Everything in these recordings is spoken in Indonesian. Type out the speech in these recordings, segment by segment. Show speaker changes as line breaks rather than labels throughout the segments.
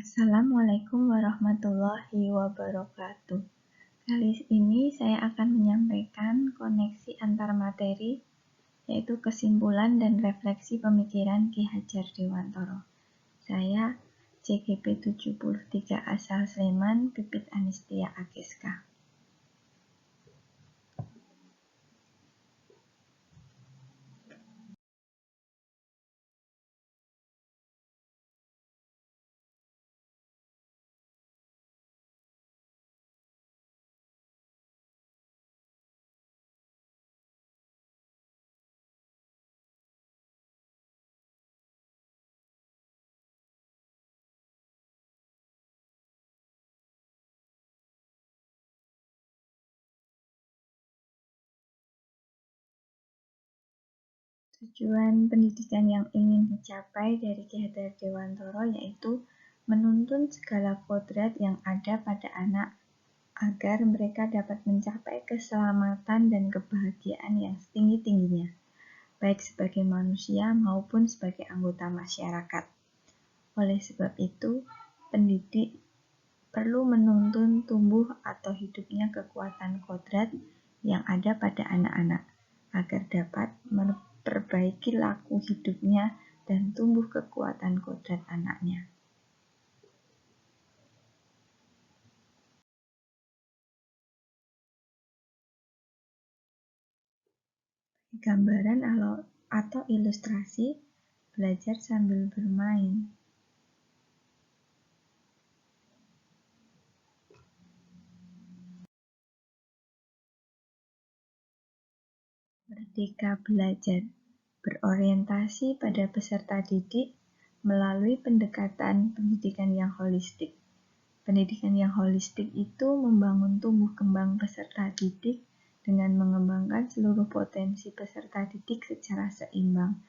Assalamualaikum warahmatullahi wabarakatuh. Kali ini saya akan menyampaikan koneksi antar materi, yaitu kesimpulan dan refleksi pemikiran Ki Hajar Dewantara. Saya CGP 73 asal Sleman, Pipit Anistia Agiska. Tujuan pendidikan yang ingin dicapai dari Ki Hajar Dewantara yaitu menuntun segala kodrat yang ada pada anak agar mereka dapat mencapai keselamatan dan kebahagiaan yang setinggi-tingginya, baik sebagai manusia maupun sebagai anggota masyarakat. Oleh sebab itu, pendidik perlu menuntun tumbuh atau hidupnya kekuatan kodrat yang ada pada anak-anak, agar dapat memperbaiki laku hidupnya dan tumbuh kekuatan kodrat anaknya. Gambaran atau ilustrasi belajar sambil bermain. Merdeka belajar berorientasi pada peserta didik melalui pendekatan pendidikan yang holistik. Pendidikan yang holistik itu membangun tumbuh kembang peserta didik dengan mengembangkan seluruh potensi peserta didik secara seimbang,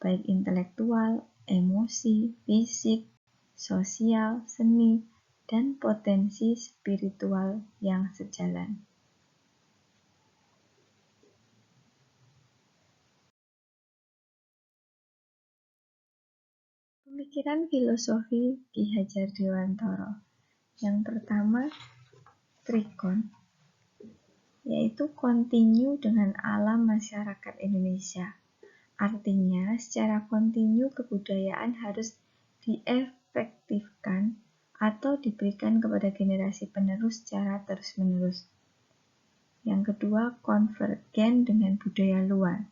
baik intelektual, emosi, fisik, sosial, seni, dan potensi spiritual yang sejalan. Pemikiran filosofi Ki Hajar Dewantara. Yang pertama, Trikon, yaitu kontinu dengan alam masyarakat Indonesia. Artinya, secara kontinu kebudayaan harus diefektifkan atau diberikan kepada generasi penerus secara terus-menerus. Yang kedua, konvergen dengan budaya luar.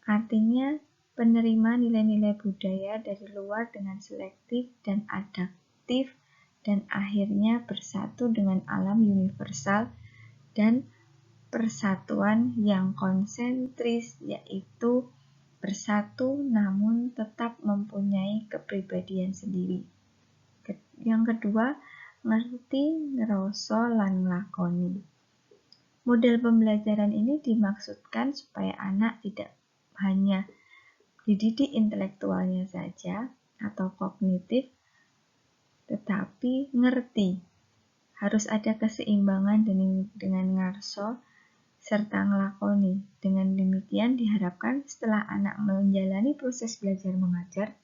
Artinya, penerima nilai-nilai budaya dari luar dengan selektif dan adaptif dan akhirnya bersatu dengan alam universal dan persatuan yang konsentris, yaitu bersatu namun tetap mempunyai kepribadian sendiri. Yang kedua, ngerti, ngeroso, lan nglakoni. Model pembelajaran ini dimaksudkan supaya anak tidak hanya dididik intelektualnya saja atau kognitif, tetapi ngerti. Harus ada keseimbangan dengan ngarso serta ngelakoni. Dengan demikian diharapkan setelah anak menjalani proses belajar mengajar,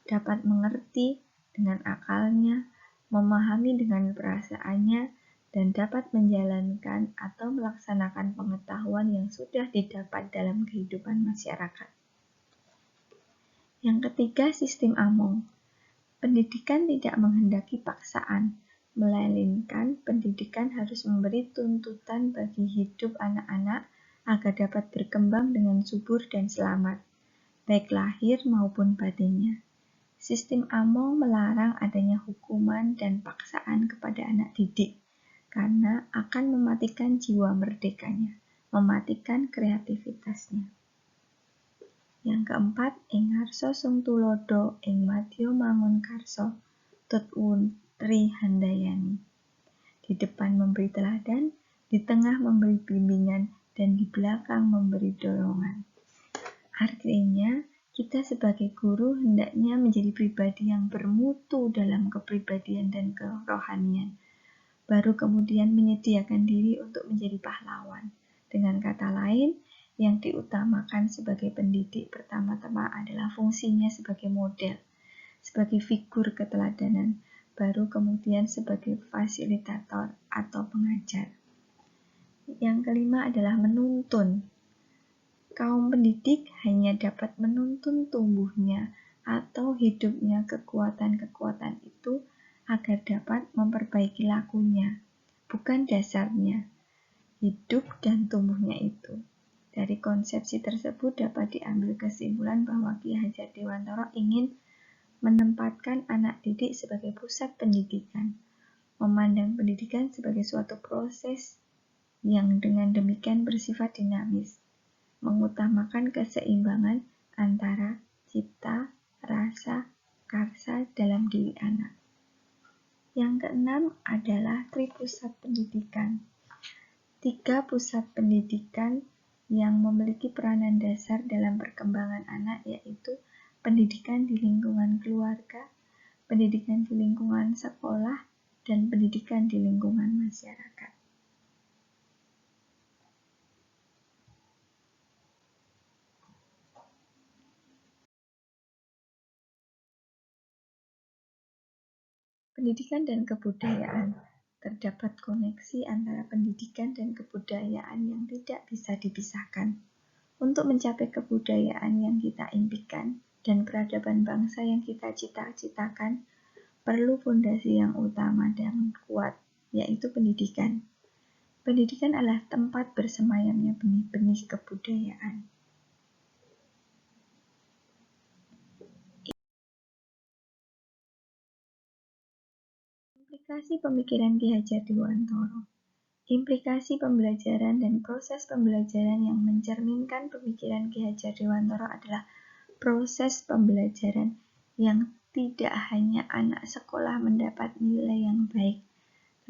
dapat mengerti dengan akalnya, memahami dengan perasaannya, dan dapat menjalankan atau melaksanakan pengetahuan yang sudah didapat dalam kehidupan masyarakat. Yang ketiga, sistem Among. Pendidikan tidak menghendaki paksaan, melainkan pendidikan harus memberi tuntutan bagi hidup anak-anak agar dapat berkembang dengan subur dan selamat, baik lahir maupun batinnya. Sistem Among melarang adanya hukuman dan paksaan kepada anak didik, karena akan mematikan jiwa merdekanya, mematikan kreativitasnya. Yang keempat, ing ngarsa sung tulodo ing madya mangun karsa tut wutri handayani. Di depan memberi teladan, di tengah memberi bimbingan, dan di belakang memberi dorongan. Artinya, kita sebagai guru hendaknya menjadi pribadi yang bermutu dalam kepribadian dan kerohanian. Baru kemudian menyediakan diri untuk menjadi pahlawan. Dengan kata lain, yang diutamakan sebagai pendidik pertama-tama adalah fungsinya sebagai model, sebagai figur keteladanan, baru kemudian sebagai fasilitator atau pengajar. Yang kelima adalah menuntun. Kaum pendidik hanya dapat menuntun tumbuhnya atau hidupnya kekuatan-kekuatan itu agar dapat memperbaiki lakunya, bukan dasarnya, hidup dan tumbuhnya itu. Dari konsepsi tersebut dapat diambil kesimpulan bahwa Ki Hajar Dewantara ingin menempatkan anak didik sebagai pusat pendidikan, memandang pendidikan sebagai suatu proses yang dengan demikian bersifat dinamis, mengutamakan keseimbangan antara cipta, rasa, karsa dalam diri anak. Yang keenam adalah tripusat pendidikan. 3 pusat pendidikan yang memiliki peranan dasar dalam perkembangan anak, yaitu pendidikan di lingkungan keluarga, pendidikan di lingkungan sekolah, dan pendidikan di lingkungan masyarakat. Pendidikan dan kebudayaan. Terdapat koneksi antara pendidikan dan kebudayaan yang tidak bisa dipisahkan. Untuk mencapai kebudayaan yang kita impikan dan peradaban bangsa yang kita cita-citakan, perlu fondasi yang utama dan kuat, yaitu pendidikan. Pendidikan adalah tempat bersemayamnya benih-benih kebudayaan. Implikasi pemikiran Ki Hajar Dewantara. Implikasi pembelajaran dan proses pembelajaran yang mencerminkan pemikiran Ki Hajar Dewantara adalah proses pembelajaran yang tidak hanya anak sekolah mendapat nilai yang baik,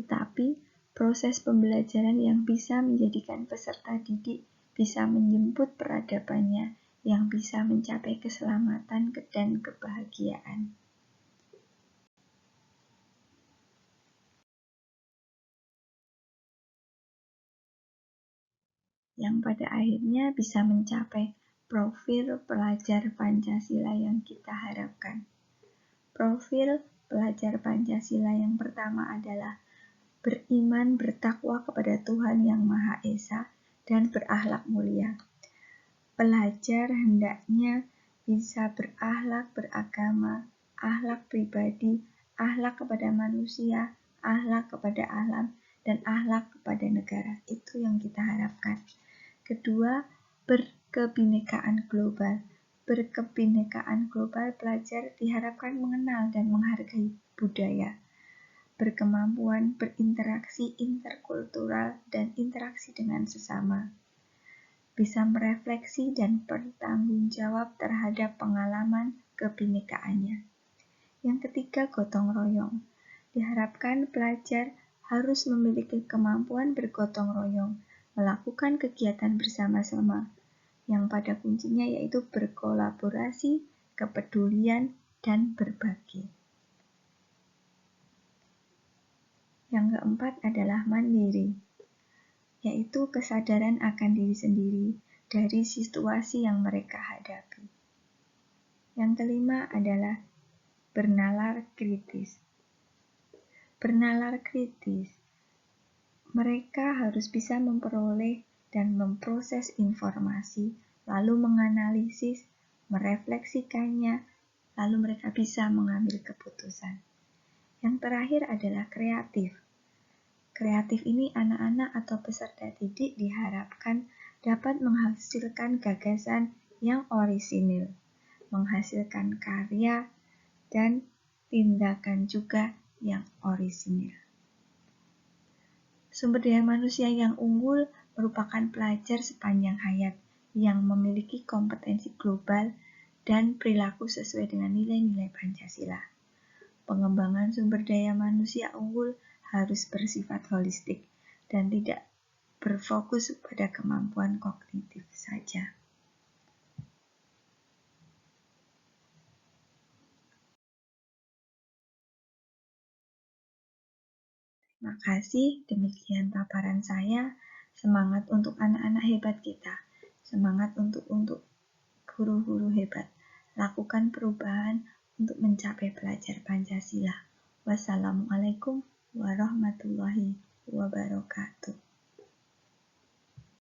tetapi proses pembelajaran yang bisa menjadikan peserta didik bisa menjemput peradabannya, yang bisa mencapai keselamatan dan kebahagiaan. Yang pada akhirnya bisa mencapai profil pelajar Pancasila yang kita harapkan. Profil pelajar Pancasila yang pertama adalah beriman, bertakwa kepada Tuhan Yang Maha Esa, dan berakhlak mulia. Pelajar hendaknya bisa berakhlak beragama, akhlak pribadi, akhlak kepada manusia, akhlak kepada alam, dan akhlak kepada negara. Itu yang kita harapkan. Kedua, berkebinekaan global. Berkebinekaan global, pelajar diharapkan mengenal dan menghargai budaya, berkemampuan berinteraksi interkultural dan interaksi dengan sesama, bisa merefleksi dan bertanggung jawab terhadap pengalaman kebinekaannya. Yang ketiga, gotong royong. Diharapkan pelajar harus memiliki kemampuan bergotong royong, melakukan kegiatan bersama-sama, yang pada kuncinya yaitu berkolaborasi, kepedulian, dan berbagi. Yang keempat adalah mandiri, yaitu kesadaran akan diri sendiri dari situasi yang mereka hadapi. Yang kelima adalah bernalar kritis. Bernalar kritis, mereka harus bisa memperoleh dan memproses informasi, lalu menganalisis, merefleksikannya, lalu mereka bisa mengambil keputusan. Yang terakhir adalah kreatif. Kreatif ini anak-anak atau peserta didik diharapkan dapat menghasilkan gagasan yang orisinil, menghasilkan karya, dan tindakan juga yang orisinil. Sumber daya manusia yang unggul merupakan pelajar sepanjang hayat yang memiliki kompetensi global dan perilaku sesuai dengan nilai-nilai Pancasila. Pengembangan sumber daya manusia unggul harus bersifat holistik dan tidak berfokus pada kemampuan kognitif saja. Terima kasih, demikian paparan saya. Semangat untuk anak-anak hebat kita, semangat untuk guru-guru hebat. Lakukan perubahan untuk mencapai pelajar Pancasila. Wassalamualaikum warahmatullahi wabarakatuh.